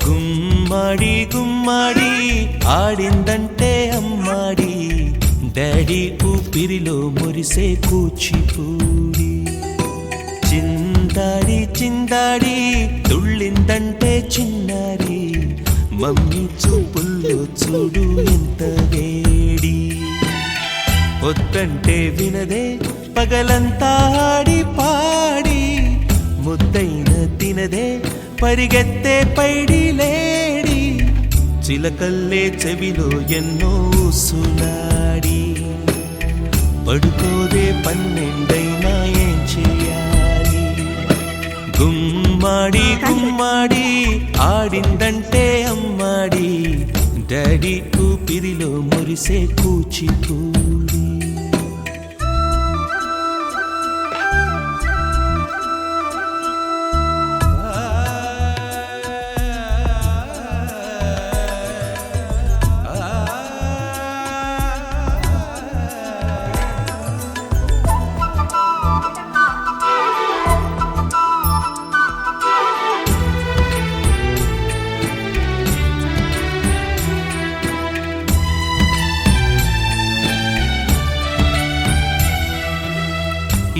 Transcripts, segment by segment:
గుమ్మడి గుమ్మడి ఆడిందంటే అమ్మాడి daddy ఊపిరిలో మురిసే కూచిపూడి చిందాడి చిందాడి తుళ్ళిందంటే చిన్నారి మమ్మీ చూపుల్లో చూడు ఎంత వేడి వద్దంటే వినదే పగలంతా ఆడి పాడి ముద్దైన తినదే పరిగెత్తే పైడి లేడి చిలకల్లే చెవిలో ఎన్నో సులాడి పడుకోదే పన్నెండైనా ఏం చేయాలి గుమ్మాడి గుమ్మాడి ఆడిందంటే అమ్మాడి డాడీ ఊపిరిలో మురిసే కూచిపూడి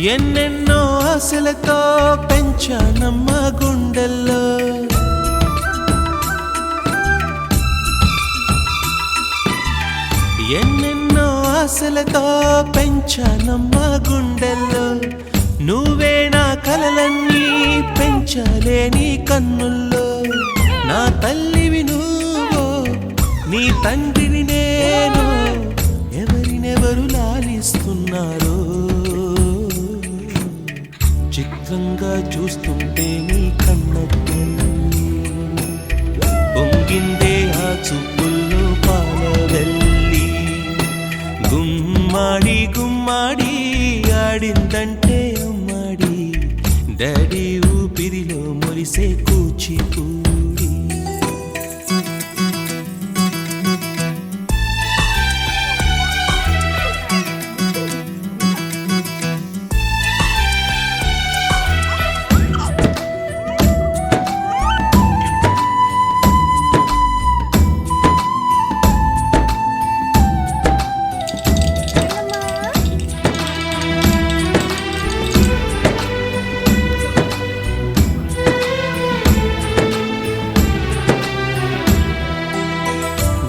ఎన్నెన్నో ఆశలతో పెంచానమ్మ గుండెల్లో ఎన్నెన్నో ఆశలతో పెంచానమ్మ గుండెల్లో నువ్వే నా కలలన్నీ పెంచాలే నీ కన్నుల్లో నా తల్లివి నువ్వో నీ తండ్రిని నేను ఎవరినెవరు లాలిస్తున్నారో చిత్రంగా చూస్తుంటే నీ కన్నట్టు పొంగిందే ఆ చూపుల్లో పాలవెల్లి గుమ్మాడి గుమ్మాడి ఆడిందంటే అమ్మాడి డాడీ ఊపిరిలో మురిసే కూచిపూడి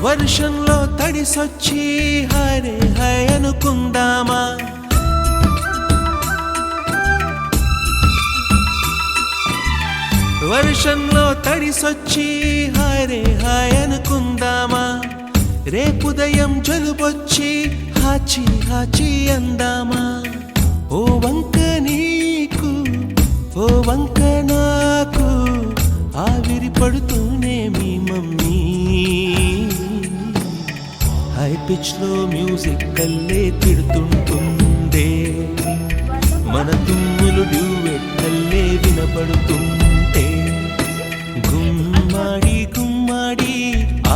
వర్షంలో తడిసొచ్చి హరే హై అనుకుందామా వర్షంలో తడిసొచ్చి హరే హై అనుకుందామా రేపుదయం జలుబొచ్చి హాచి హాచి అందామా ఓ వంక నీకు ఓ వంక నాకు ఆవిరి పడుతూనే మీ మమ్మీ హై పిచ్ లో మ్యూజిక్ కల్లే తిడుతుంటుందే మన తుమ్ములు డ్యూయెట్ కల్లే వినపడుతుంటే గుమ్మాడి గుమ్మాడి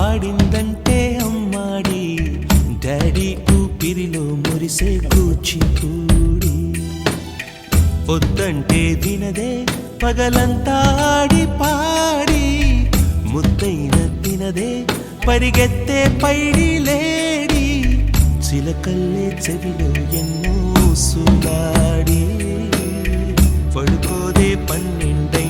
ఆడిందంటే అమ్మాడి డాడీ ఊపిరిలో మురిసే కూచిపూడి వద్దంటే వినదే పగలంతా ఆడి పాడి ముద్దైన తినదే పరిగెత్తే పైడి లేడి చిలకల్లే చెవిలో ఎన్నో సులాడి పడుకోదే పన్నెండై